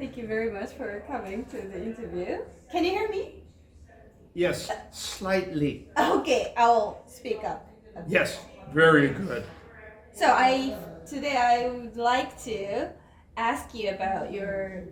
Thank you very much for coming to the interview. Can you hear me? Yes, slightly. Okay, I'll speak up. Yes, very good. So today I would like to ask you about your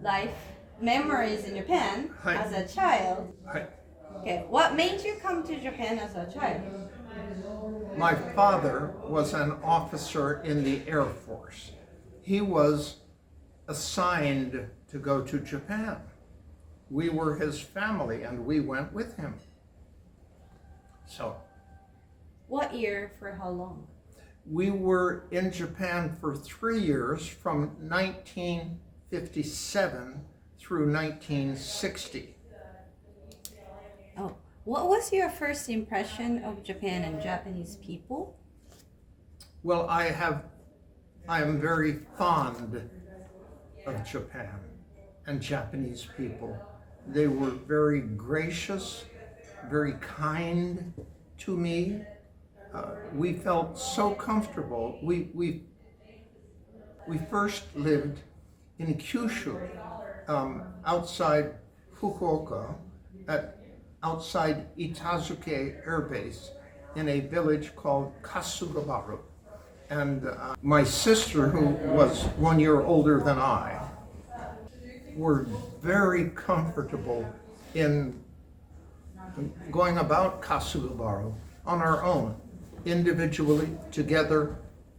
life memories in Japan Hi. as a child. Hi. Okay, what made you come to Japan as a child? My father was an officer in the Air Force. He was assigned to go to Japan. We were his family and we went with him. So What year for how long? we were in Japan for 3 years from 1957 through 1960. Oh, what was your first impression of Japan and Japanese people? Well, I am very fond of Japan and Japanese people. They were very gracious, very kind to me. We felt so comfortable. We first lived in Kyushu, outside Fukuoka, outside Itazuke Air Base, in a village called Kasugabaru. And my sister, who was 1 year older than I, were very comfortable in going about Kasugabaru on our own, individually, together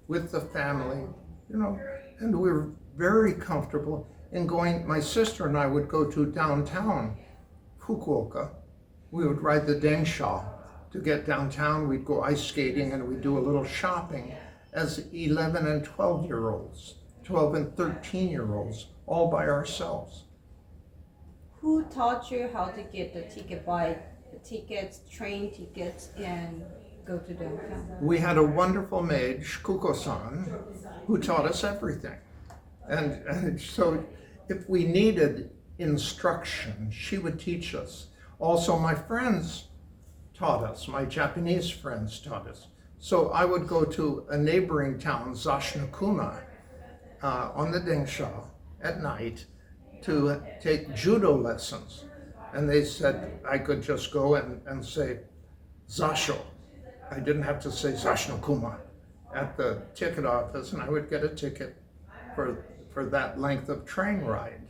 with the family, and we were very comfortable in going. My sister and I would go to downtown Fukuoka. We would ride the densha to get downtown. We'd go ice skating and we'd do a little shopping as 11 and 12-year-olds, 12 and 13-year-olds, all by ourselves. Who taught you how to get the tickets, train tickets, and go to downtown? We had a wonderful maid, Shikuko-san, who taught us everything. And so if we needed instruction, she would teach us. Also, my friends taught us, my Japanese friends taught us. So I would go to a neighboring town, zasshunokuma, on the densha at night to take judo lessons. And they said I could just go and say zasho. I didn't have to say zasshunokuma at the ticket office, and I would get a ticket for that length of train ride.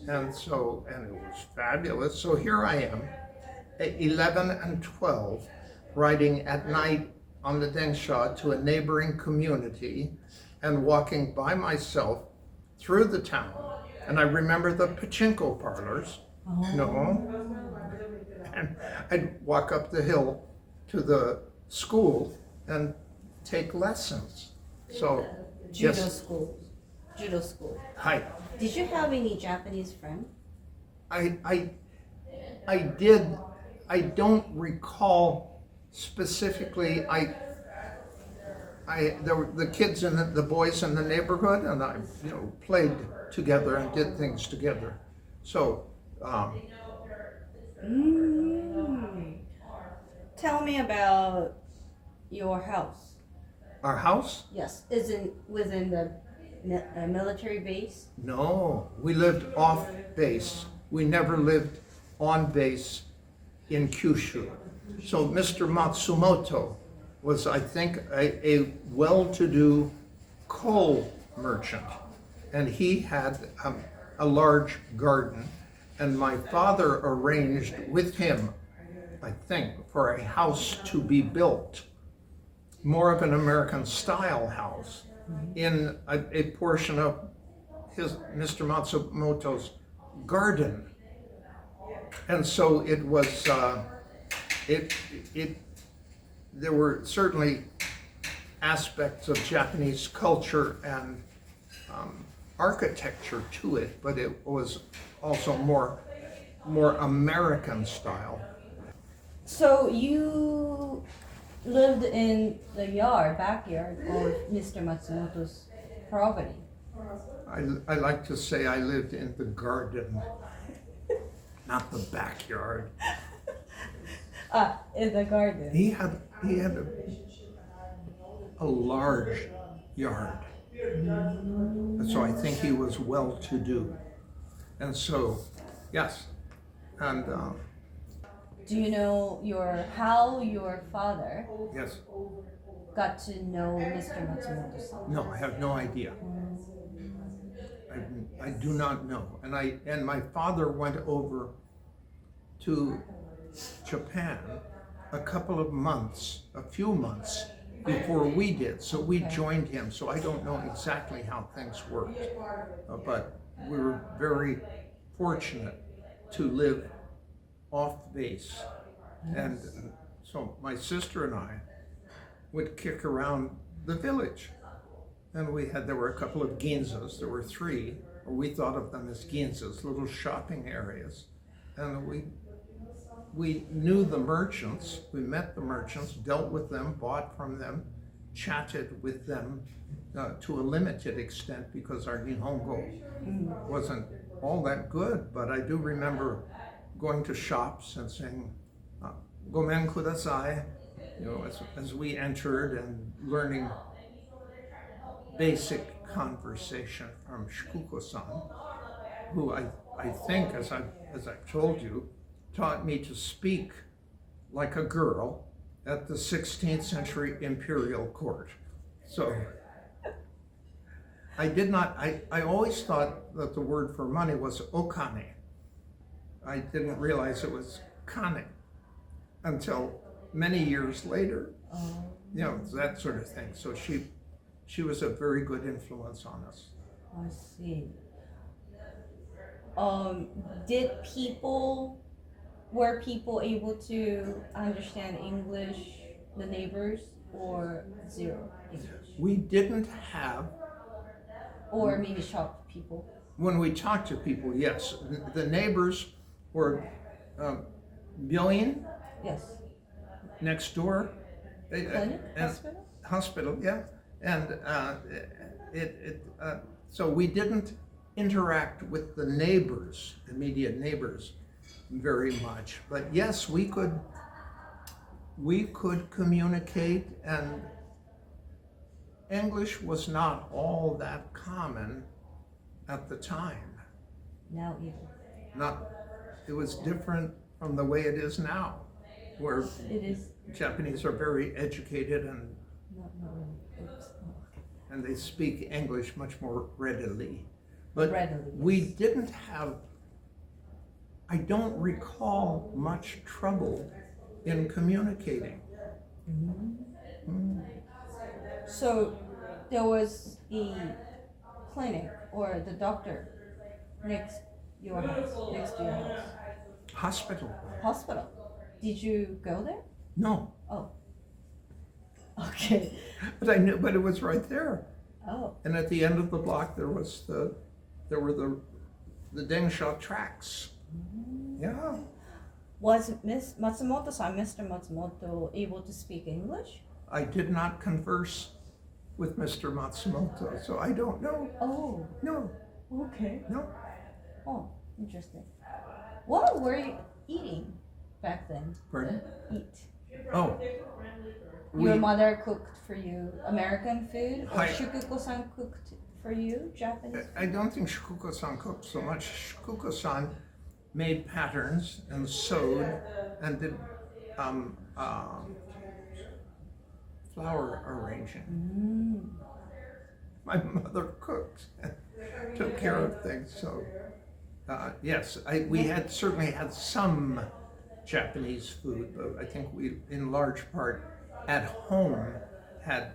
And it was fabulous. So here I am, at 11 and 12, riding at night on the densha to a neighboring community and walking by myself through the town. And I remember the pachinko parlors. And I'd walk up the hill to the school and take lessons. So Judo school. Hi. Did you have any Japanese friends? I did. I don't recall specifically. There were the kids and the boys in the neighborhood, and I played together and did things together. So Tell me about your house. our house? Yes, is it within the military base? No, we lived off base. We never lived on base in Kyushu. So Mr. Matsumoto was, I think, a well-to-do coal merchant, and he had a large garden, and my father arranged with him, I think, for a house to be built, more of an American style house, in a portion of Mr. Matsumoto's garden. And so it was, there were certainly aspects of Japanese culture and architecture to it, but it was also more American style. So you lived in the backyard of Mr. Matsumoto's property? I like to say I lived in the garden, not the backyard. In the garden. He had a large yard. So I think he was well-to-do. And so, yes. And Do you know how your father yes. got to know Mr. Matsumoto-san? No, I have no idea. I do not know. And my father went over to Japan a few months before we did. So we joined him. So I don't know exactly how things worked. But we were very fortunate to live off base. And so my sister and I would kick around the village. And there were a couple of ginzas. There were 3, or we thought of them as ginzas, little shopping areas. And we knew the merchants, we met the merchants, dealt with them, bought from them, chatted with them to a limited extent because our Nihongo wasn't all that good. But I do remember going to shops and saying, "Gomen kudasai," as we entered, and learning basic conversation from Shikuko-san, who I think, as I've told you, taught me to speak like a girl at the 16th century imperial court. So I always thought that the word for money was okane. I didn't realize it was kane until many years later, that sort of thing. So she was a very good influence on us. I see. Were people able to understand English, the neighbors, or zero English? We didn't have. Or maybe shop people? When we talked to people, yes. The neighbors were Byoin, yes, next door. Clinic? Hospital? Hospital, yeah. And so we didn't interact with the neighbors, immediate neighbors, very much. But yes, we could communicate, and English was not all that common at the time. Now It was different from the way it is now, where it is. Japanese are very educated and and they speak English much more readily. But we didn't have, I don't recall much trouble in communicating. So there was a clinic or the doctor next to your house? Hospital. Did you go there? No. Oh. Okay. But it was right there. Oh. And at the end of the block there were the Densha tracks. Yeah. Was Mr. Matsumoto able to speak English? I did not converse with Mr. Matsumoto, so I don't know. Oh. No. Okay. No. Oh, interesting. What were you eating back then? Pardon? Eat. Oh. Your mother cooked for you American food, or Hi. Shikuko-san cooked for you Japanese? I don't think Shikuko-san cooked so much. Shikuko-san made patterns and sewed and did flower arranging. My mother cooked and took care of things. So yes, we certainly had some Japanese food, but I think we, in large part, at home had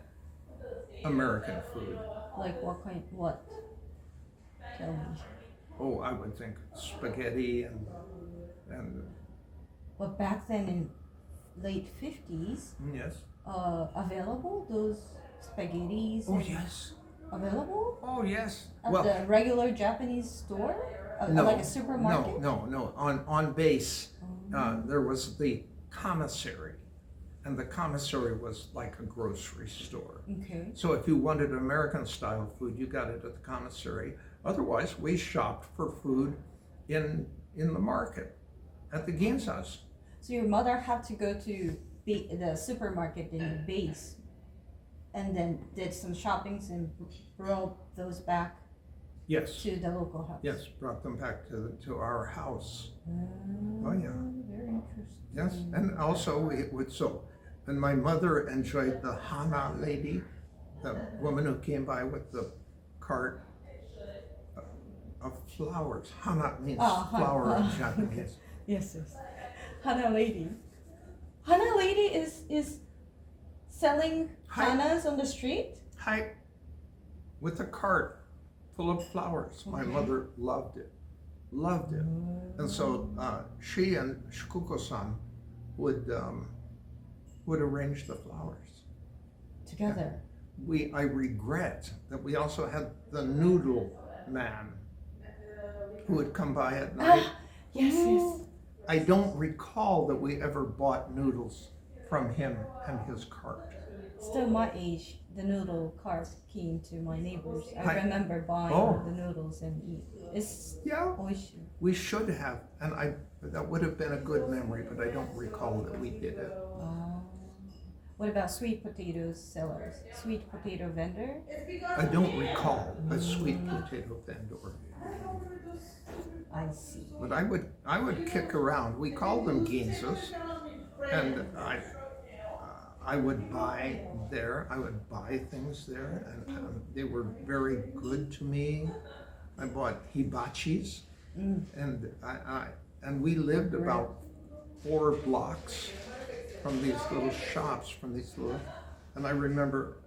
American food. Like what kind? What? Tell me. Oh, I would think spaghetti and. But back then in late 50s, Yes. Available those spaghettis? Oh yes. Available Oh yes. at the regular Japanese store, like a supermarket? No. On base, there was the commissary. And the commissary was like a grocery store. Okay. So if you wanted American style food, you got it at the commissary. Otherwise, we shopped for food in the market, at the ginzas. So your mother had to go to the supermarket in the base and then did some shoppings and brought those back Yes. to the local house. Yes, brought them back to our house. Oh yeah. Very interesting. Yes, and also we would and my mother enjoyed the Hana lady, the woman who came by with the cart of flowers. Hana means flower in Japanese. Yes. Hana lady. Hana lady is selling hanas on the street? Hi, with a cart full of flowers. My mother loved it. And so she and Shukuko-san would arrange the flowers together. I regret that we also had the noodle man who would come by at night. Yes. I don't recall that we ever bought noodles from him and his cart. Still my age, the noodle cart came to my neighbors. I remember buying the noodles and eat. It's oishi. We should have, and that would have been a good memory, but I don't recall that we did it. What about sweet potato sellers? Sweet potato vendor? I don't recall a sweet potato vendor. I see. But I would kick around. We called them ginzas, and I would buy there. I would buy things there, and they were very good to me. I bought hibachis, and we lived about 4 blocks from these little shops, and I remember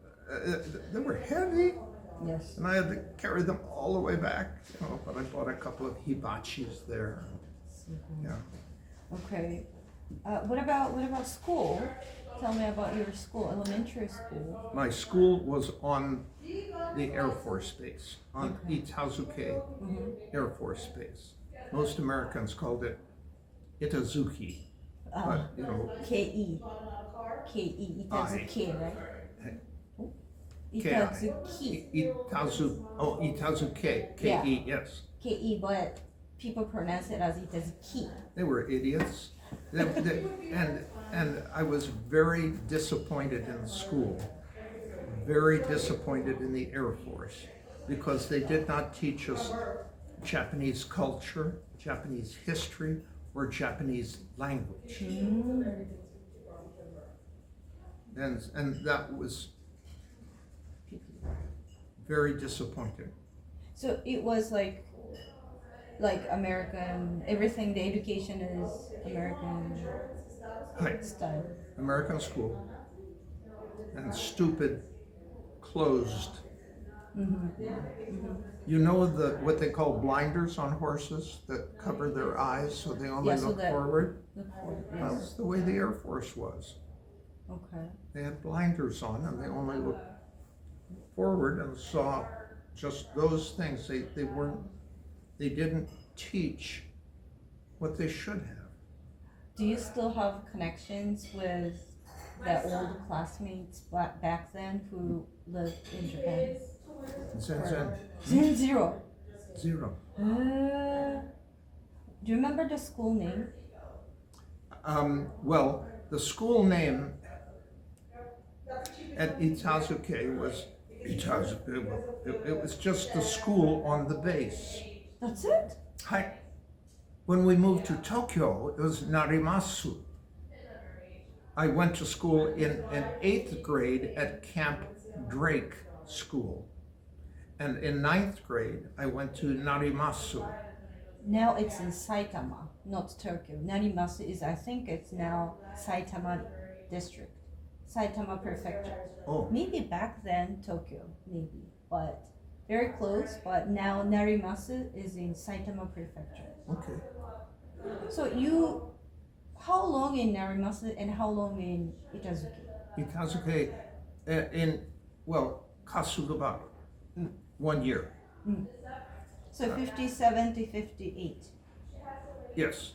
they were heavy. Yes. And I had to carry them all the way back, but I bought a couple of hibachis there. Yeah. Okay. What about school? Tell me about your school, elementary school. My school was on the Air Force Base, on Itazuke Air Force Base. Most Americans called it Itazuke. But, K-E, Itazuke, right? Itazuke. Itazuke, K-E, yes. K-E, but people pronounce it as Itazuke. They were idiots. And I was very disappointed in school, very disappointed in the Air Force, because they did not teach us Japanese culture, Japanese history, or Japanese language. And that was very disappointing. So it was like American, everything, the education is American style. American school, and stupid, closed. You know what they call blinders on horses that cover their eyes so they only look forward? That's the way the Air Force was. Okay. They had blinders on and they only looked forward and saw just those things. They didn't teach what they should have. Do you still have connections with the old classmates back then who lived in Japan? Zero. Do you remember the school name? Well, the school name at Itazuke was Itazuke. It was just the school on the base. That's it? When we moved to Tokyo, it was Narimasu. I went to school in 8th grade at Camp Drake School. And in 9th grade, I went to Narimasu. Now it's in Saitama, not Tokyo. Narimasu is, I think it's now Saitama district, Saitama prefecture. Oh. Maybe back then Tokyo, maybe, but very close. But now Narimasu is in Saitama prefecture. Okay. So how long in Narimasu and how long in Itazuke? Itazuke kasugabaru, 1 year. So 57 to 58. Yes.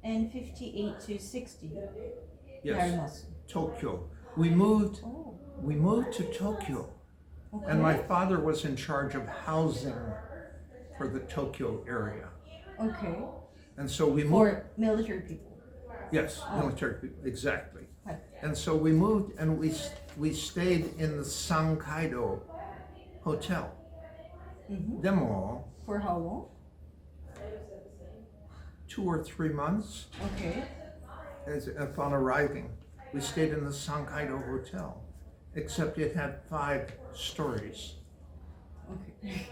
And 58 to 60. Yes. Narimasu. Tokyo. We moved to Tokyo. Okay. And my father was in charge of housing for the Tokyo area. Okay. And so we moved. For military people. Yes, military people, exactly. はい。 And so we moved and we stayed in the Sankaido Hotel. Demo, For how long? 2 or 3 months Okay. upon arriving. We stayed in the Sankaido Hotel, except it had 5 stories. Okay.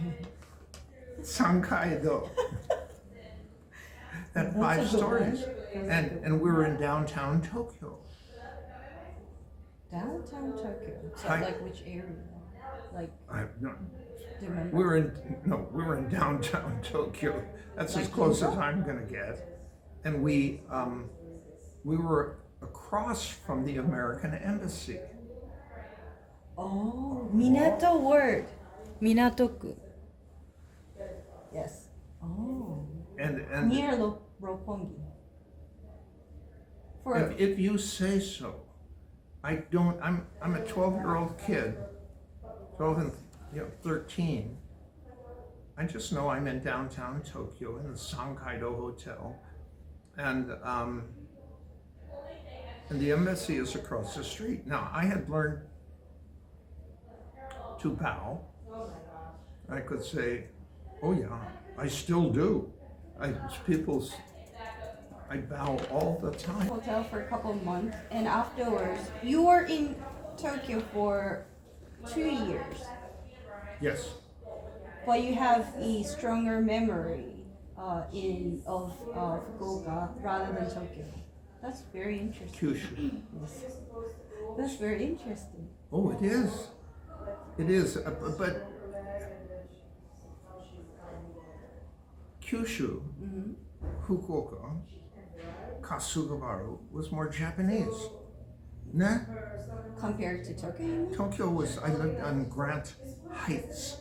Sankaido. Had 5 stories. And we were in downtown Tokyo. Downtown Tokyo. So Hi. like which area? Like, No, do you remember? we were in downtown Tokyo. That's as Like close as Fukuoka? I'm gonna get. And we were across from the American embassy. Oh, Minato word. Minatoku. Yes. Oh. And Near Roppongi. For if you say so, I'm a 12-year-old kid, 12 and 13. I just know I'm in downtown Tokyo in the Sankaido Hotel, and the embassy is across the street. Now I had learned to bow. I could say, "Oh yeah, I still do." I bow all the time. hotel for a couple of months, and afterwards you were in Tokyo for 2 years, Yes. but you have a stronger memory of Fukuoka rather than Tokyo. That's very interesting. Kyushu. Yes. That's very interesting. Oh, it is. It is. But Kyushu, Fukuoka, Kasugabaru was more Japanese. Nah? Compared to Tokyo, you mean? Tokyo was, I lived on Grant Heights,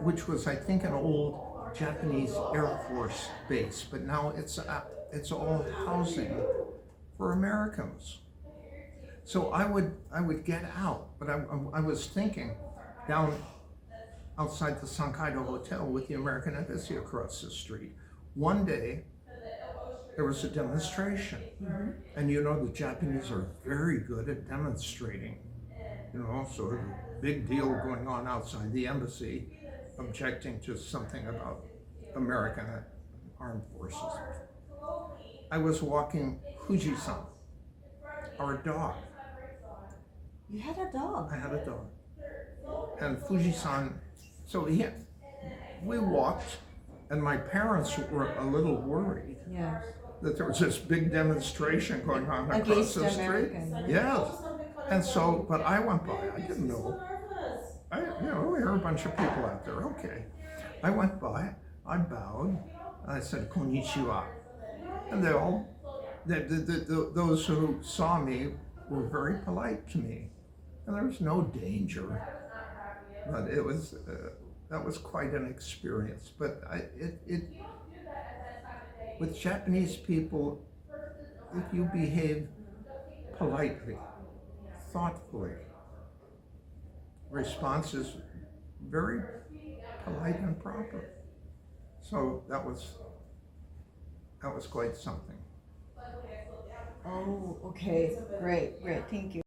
which was, I think, an old Japanese Air Force base, but now it's all housing for Americans. So I would get out, but I was thinking down outside the Sankaido Hotel with the American Embassy across the street. One day, there was a demonstration. And you know, the Japanese are very good at demonstrating. You know, so a big deal going on outside the embassy, objecting to something about American armed forces. I was walking Fuji-san, our dog. You had a dog. I had a dog. And Fuji-san, so we walked, and my parents were a little worried Yes. that there was this big demonstration going on across Against the street. American. Yes. And so, but I went by, I didn't know. There were a bunch of people out there, okay. I went by, I bowed, I said, "Konnichiwa." And those who saw me were very polite to me. And there was no danger. But it was, that was quite an experience. But with Japanese people, if you behave politely, thoughtfully, response is very polite and proper. So that was quite something. Oh, okay. Great, thank you.